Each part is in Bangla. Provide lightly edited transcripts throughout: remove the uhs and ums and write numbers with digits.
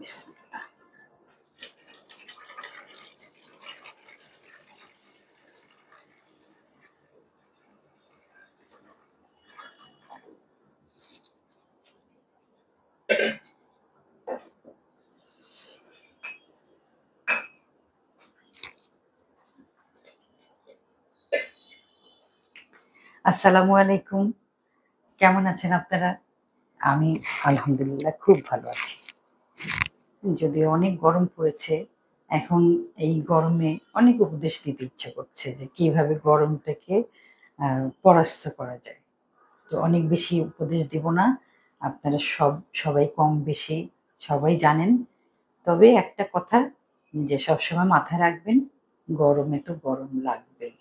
বিসমিল্লাহ। আসসালামু আলাইকুম। কেমন আছেন আপনারা? আমি আলহামদুলিল্লাহ খুব ভালো আছি। যদিও অনেক গরম পড়েছে, এখন এই গরমে অনেক উপদেশ দিতে ইচ্ছে করছে যে কিভাবে গরমটাকে পরাস্ত করা যায়। তো অনেক বেশি উপদেশ দিব না, আপনারা সবাই কম বেশি সবাই জানেন। তবে একটা কথা যে সবসময় মাথায় রাখবেন, গরমে তো গরম লাগবেই।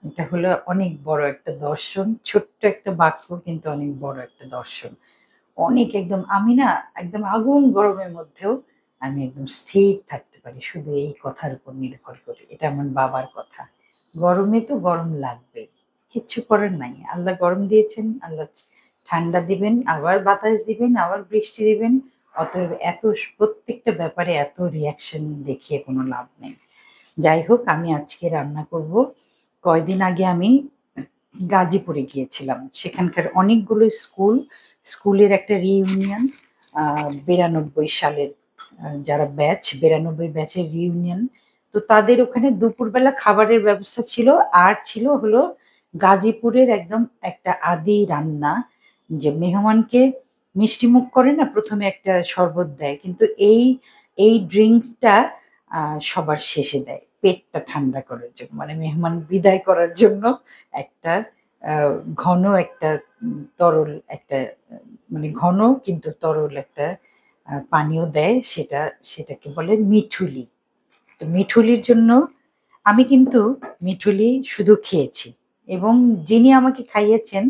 এটা হলো অনেক বড় একটা দর্শন, ছোট্ট একটা বাক্য কিন্তু অনেক বড় একটা দর্শন। অনেক একদম আমি না একদম আগুন গরমের মধ্যেও আমি একদম স্থির থাকতে পারি শুধু এই কথার উপর নির্ভর করে। এটা আমার বাবার কথা। গরমে তো গরম লাগবেই, কিচ্ছু করার নাই। আল্লাহ গরম দিয়েছেন, আল্লাহ ঠান্ডা দিবেন, আবার বাতাস দিবেন, আবার বৃষ্টি দিবেন। অতএব প্রত্যেকটা ব্যাপারে এত রিয়াকশন দেখিয়ে কোনো লাভ নেই। যাই হোক, আমি আজকে রান্না করব। কয়দিন আগে আমি গাজীপুরে গিয়েছিলাম। সেখানকার অনেকগুলো স্কুলের একটা রিইউনিয়ন, 92 সালের যারা ব্যাচ 92 ব্যাচের রিইউনিয়ন। তো তাদের ওখানে দুপুরবেলা খাবারের ব্যবস্থা ছিল, আর ছিল হলো গাজীপুরের একদম একটা আদি রান্না, যে মেহমানকে মিষ্টিমুখ করে না, প্রথমে একটা শরবত দেয়, কিন্তু এই ড্রিঙ্কটা সবার শেষে দেয় পেটটা ঠান্ডা করার জন্য, মানে মেহমান বিদায় করার জন্য একটা আহ, ঘন একটা তরল একটা মানে ঘন কিন্তু তরল একটা পানীয় দেয়, সেটাকে বলে মিঠুলি। তো মিঠুলির জন্য আমি কিন্তু মিঠুলি শুধু খেয়েছি, এবং যিনি আমাকে খাইয়েছেন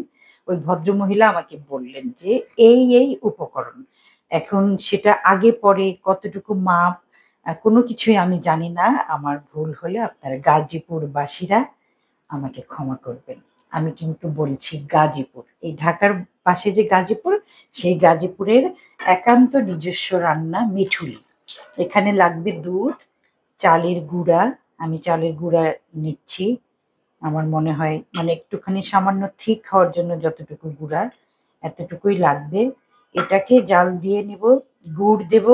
ওই ভদ্রমহিলা আমাকে বললেন যে এই উপকরণ। এখন সেটা আগে পরে কতটুকু মাপ কোনো কিছুই আমি জানি না। আমার ভুল হলে আপনারা গাজীপুর বাসীরা আমাকে ক্ষমা করবেন। আমি কিন্তু বলছি গাজীপুর, এই ঢাকার পাশে যে গাজীপুর, সেই গাজীপুরের একান্ত নিজস্ব রান্না মিঠুলি। এখানে লাগবে দুধ, চালের গুঁড়া। আমি চালের গুঁড়া নিচ্ছি, আমার মনে হয় মানে একটুখানি সামান্য ঠিক হওয়ার জন্য যতটুকু গুঁড়া, এতটুকুই লাগবে। এটাকে জাল দিয়ে নিব, গুড় দেব,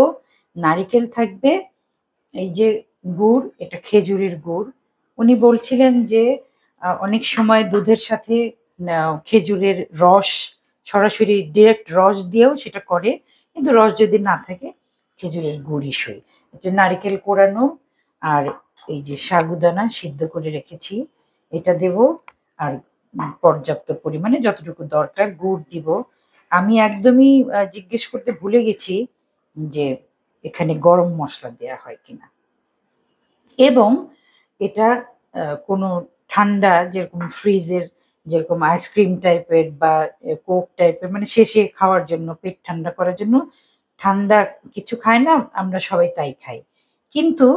নারিকেল থাকবে, এই যে গুড়, এটা খেজুরের গুড়। উনি বলছিলেন যে অনেক সময় দুধের সাথে খেজুরের রস, সরাসরি ডিরেক্ট রস দিয়েও সেটা করে, কিন্তু রস যদি না থাকে খেজুরের গুড়ই সই। এটা নারিকেল কোড়ানো, আর এই যে সাগুদানা সিদ্ধ করে রেখেছি এটা দেব, আর পর্যাপ্ত পরিমাণে যতটুকু দরকার গুড় দিব। আমি একদমই জিজ্ঞেস করতে ভুলে গেছি যে এখানে গরম মশলা দেয়া হয় কিনা। এবং এটা কোনো ঠান্ডা, যেরকম ফ্রিজের, যেরকম আইসক্রিম টাইপের বা কোক টাইপের, মানে শেষে খাওয়ার জন্য, পেট ঠান্ডা করার জন্য ঠান্ডা কিছু খায় না, আমরা সবাই তাই খাই। কিন্তু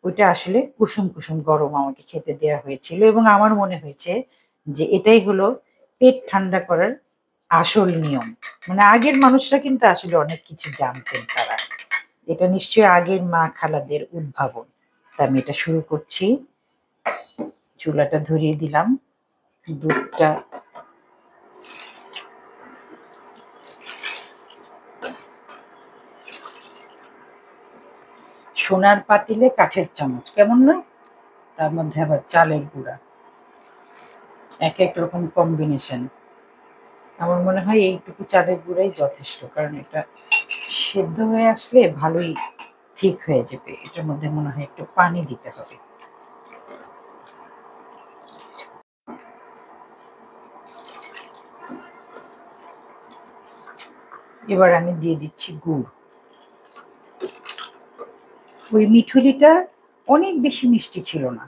ওইটা আসলে কুসুম কুসুম গরম আমাকে খেতে দেয়া হয়েছিল, এবং আমার মনে হয়েছে যে এটাই হলো পেট ঠান্ডা করার আসল নিয়ম। মানে আগের মানুষরা কিন্তু আসলে অনেক কিছু জানতেন তারা। এটা নিশ্চয়ই আগের মা খালাদের উদ্ভাবন। তা আমি এটা শুরু করছি। চুলাটা ধরিয়ে দিলাম, দুধটা সোনার পাতিলে কাঠের চামচ, কেমন নয়? তার মধ্যে আবার চালের গুঁড়া, এক এক রকম কম্বিনেশন। আমার মনে হয় এইটুকু চালের গুঁড়াই যথেষ্ট, কারণ এটা সেদ্ধ হয়ে আসলে ভালোই ঠিক হয়ে যাবে। এটার মধ্যে মনে হয় একটু পানি দিতে হবে। এবার আমি দিয়ে দিচ্ছি গুড়। ওই মিঠুলিটা অনেক বেশি মিষ্টি ছিল না,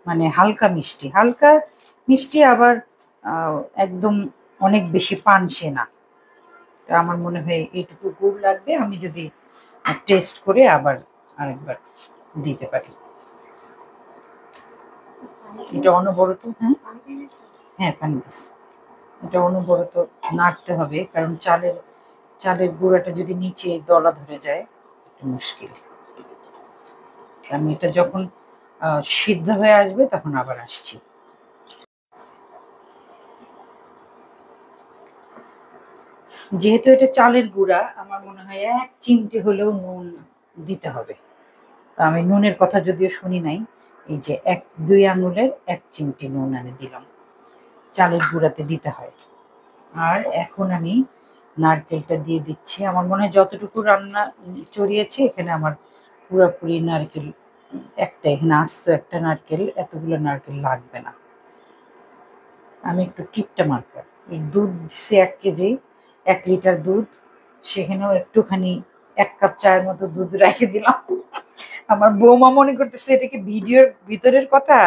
মানে হালকা মিষ্টি, হালকা মিষ্টি, আবার একদম অনেক বেশি পানসে না। তা আমার মনে হয় এইটুকু গুড় লাগবে। আমি যদি টেস্ট করে আবার আরেকবার দিতে পারি। এটা অনবরত, হ্যাঁ হ্যাঁ পানি দিচ্ছি। এটা অনবরত নাড়তে হবে, কারণ চালের গুঁড়াটা যদি নিচে দলা ধরে যায়, একটু মুশকিল। আমি এটা যখন সিদ্ধ হয়ে আসবে তখন আবার আসছি। যেহেতু এটা চালের গুঁড়া, আমার মনে হয় ১ চিমটে হলেও নুন দিতে হবে। তো আমি নুনের কথা যদিও শুনি নাই, এই যে ২ আঙুলের ১ চিমটি নুন আমি দিলাম। চালের গুঁড়াতে দিতে হয়। আর এখন আমি নারকেলটা দিয়ে দিচ্ছি। আমার মনে হয় যতটুকু রান্না চড়িয়েছি এখানে আমার পুরোপুরি নারকেল একটা, এখানে আস্ত একটা নারকেল, এতগুলো নারকেল লাগবে না। আমি একটু কিপটা মার্কা। দুধ দিচ্ছি ১ কেজি, ১ লিটার দুধ, সেখানেও একটুখানি ১ কাপ চায়ের মতো দুধ রেখে দিলাম। আমার বৌমা মনে করতেছে এটা কি ভিডিওর ভিতরের কথা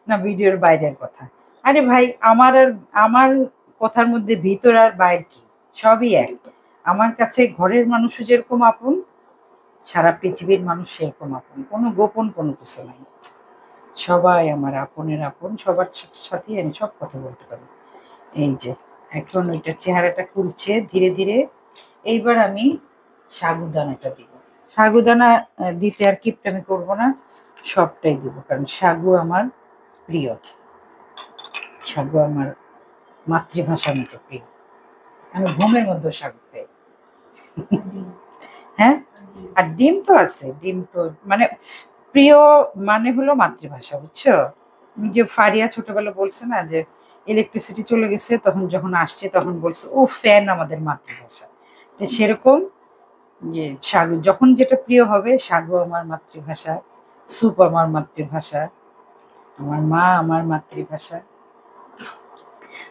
না ভিডিওর বাইরের কথা। আরে ভাই, আমার কথার মধ্যে ভিতর আর বাইরে কি, সবই এক। আমার কাছে ঘরের মানুষও যেরকম আপন, সারা পৃথিবীর মানুষ সেরকম আপন, কোনো গোপন কোনো কিছু নাই। সবাই আমার আপনের আপন, সবার সাথেই আমি সব কথা বলতে পারি। এই যে এখন ওইটার চেহারাটা খুলছে ধীরে ধীরে। এইবার আমি সাগুদানাটা দিব। সাগুদানা দিতে আর কিপটামি করব না, সবটাই দিব, কারণ সাগু আমার প্রিয়। সাগু আমার মাতৃভাষার মতো প্রিয়। আমি ঘুমের মধ্যেও সাগু খাই। হ্যাঁ, আর ডিম তো আছে, ডিম তো মানে প্রিয় মানে হলো মাতৃভাষা, বুঝছো? যে ফারিয়া ছোটবেলা বলছে না যে ইলেকট্রিসিটি চলে গেছে, তখন যখন আসছে তখন বলছে ও ফ্যান আমাদের মাতৃভাষা। তো সেরকম যে সাগু যখন যেটা প্রিয় হবে, সাগু আমার মাতৃভাষা, স্যুপ আমার মাতৃভাষা, আমার মা আমার মাতৃভাষা।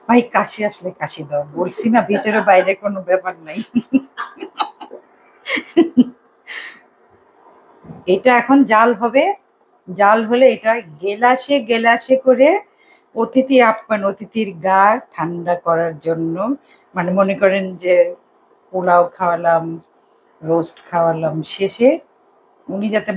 ভাই কাশি আসলে কাশি দাও, বলছি না ভিতরে বাইরে কোনো ব্যাপার নাই। এটা এখন জাল হবে, জাল হলে এটা গেলাসে গেলাসে করে অতিথি আপ্যায়ন, অতিথির গা ঠান্ডা করার জন্য, মানে মনে করেন যে পোলাও খাওয়ালাম, রোস্ট খাওয়ালাম, শেষে উনি যাতে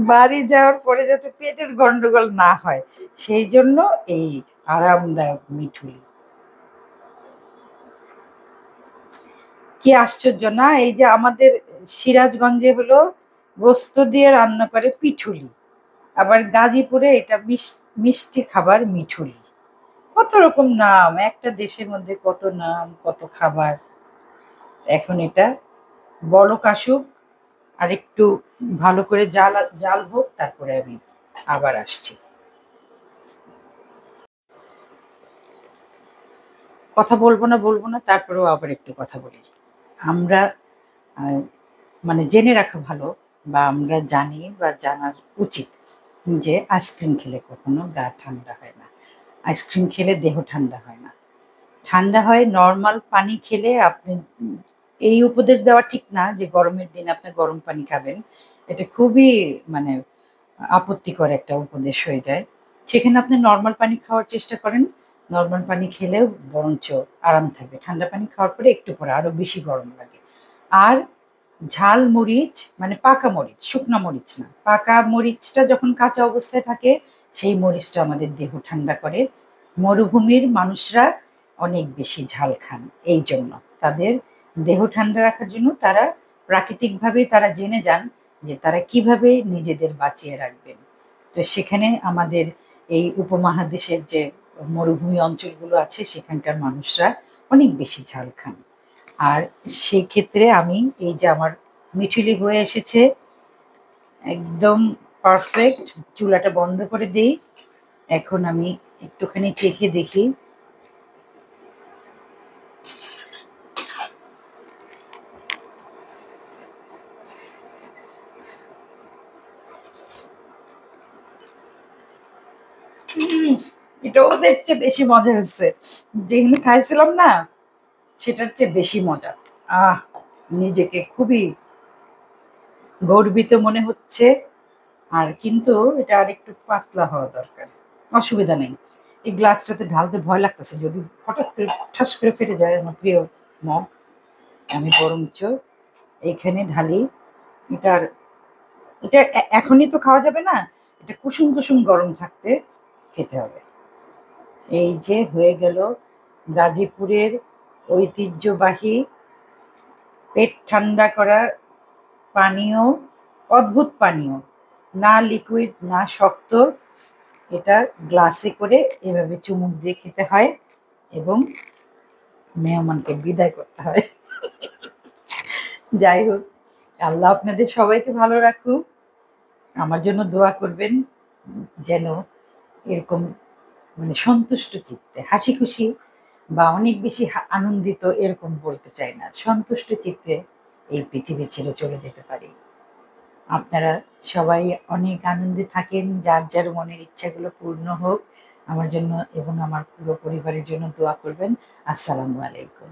বাড়ি যাওয়ার পরে যাতে পেটের গন্ডগোল না হয়, সেই জন্য এই আরামদায়ক মিঠুলি। কি আশ্চর্য না, এই যে আমাদের সিরাজগঞ্জে হলো গোস্ত দিয়ে রান্না করে পিঠুলি, আবার গাজীপুরে এটা মিষ্টি খাবার মিঠুলি। কত রকম নাম, একটা দেশের মধ্যে কত নাম, কত খাবার। এখন এটা বলক আসুক, আর একটু ভালো করে জাল জাল হোক, তারপরে আমি আবার আসছি। কথা বলবো না, তারপরেও আবার একটু কথা বলি। আমরা আহ, মানে জেনে রাখা ভালো, বা আমরা জানি বা জানার উচিত যে আইসক্রিম খেলে কখনো গা ঠান্ডা হয় না, আইসক্রিম খেলে দেহ ঠান্ডা হয় না। ঠান্ডা হয় নর্মাল পানি খেলে। আপনি এই উপদেশ দেওয়া ঠিক না যে গরমের দিনে আপনি গরম পানি খাবেন, এটা খুবই মানে আপত্তিকর একটা উপদেশ হয়ে যায়। সেখানে আপনি নর্মাল পানি খাওয়ার চেষ্টা করেন, নর্মাল পানি খেলেও বরঞ্চ আরাম থাকবে। ঠান্ডা পানি খাওয়ার পরে একটু পরে আরো বেশি গরম লাগে। আর ঝাল মরিচ, মানে পাকা মরিচ, শুকনা মরিচ না, পাকা মরিচটা যখন কাঁচা অবস্থায় থাকে, সেই মরিচটা আমাদের দেহ ঠান্ডা করে। মরুভূমির মানুষরা অনেক বেশি ঝাল খান, এই জন্য তাদের দেহ ঠান্ডা রাখার জন্য তারা প্রাকৃতিকভাবেই তারা জেনে যান যে তারা কিভাবে নিজেদের বাঁচিয়ে রাখবেন। তো সেখানে আমাদের এই উপমহাদেশের যে মরুভূমি অঞ্চলগুলো আছে, সেখানকার মানুষরা অনেক বেশি ঝাল খান। আর সেই ক্ষেত্রে আমি এই যে আমার মিঠুলি হয়ে এসেছে, একদম পারফেক্ট। চুলাটা বন্ধ করে দিই। এখন আমি একটুখানি চেখে দেখি। এটা ওদের চেয়ে বেশি মজা হচ্ছে, যেখানে খাইছিলাম না সেটার চেয়ে বেশি মজা। আহ, নিজেকে খুবই গর্বিত মনে হচ্ছে। আর কিন্তু এটা আর একটু পাতলা হওয়া দরকার। অসুবিধা নেই, এই গ্লাসটাতে ঢালতে ভয় লাগতেছে, যদি হঠাৎ করে ঠাস করে ফেটে যায় আমার প্রিয় মগ। আমি বরঞ্চ এইখানে ঢালি। এটার এটা এখনই তো খাওয়া যাবে না, এটা কুসুম কুসুম গরম থাকতে খেতে হবে। এই যে হয়ে গেল গাজীপুরের ঐতিহ্যবাহী পেট ঠান্ডা করা পানীয়, অদ্ভুত পানীয়, না লিকুইড না শক্ত, এটা গ্লাসে করে এভাবে চুমুক দিয়ে খেতে হয় এবং মেহমানকে বিদায় করতে হয়। যাই হোক, আল্লাহ আপনাদের সবাইকে ভালো রাখুক। আমার জন্য দোয়া করবেন যেন এরকম মানে সন্তুষ্ট চিত্তে হাসি খুশি বা অনেক বেশি আনন্দিত এরকম বলতে চাই না, সন্তুষ্ট চিত্তে এই পৃথিবী ছেড়ে চলে যেতে পারি। আপনারা সবাই অনেক আনন্দে থাকেন, যার যার মনের ইচ্ছাগুলো পূর্ণ হোক। আমার জন্য এবং আমার পুরো পরিবারের জন্য দোয়া করবেন। আসসালামু আলাইকুম।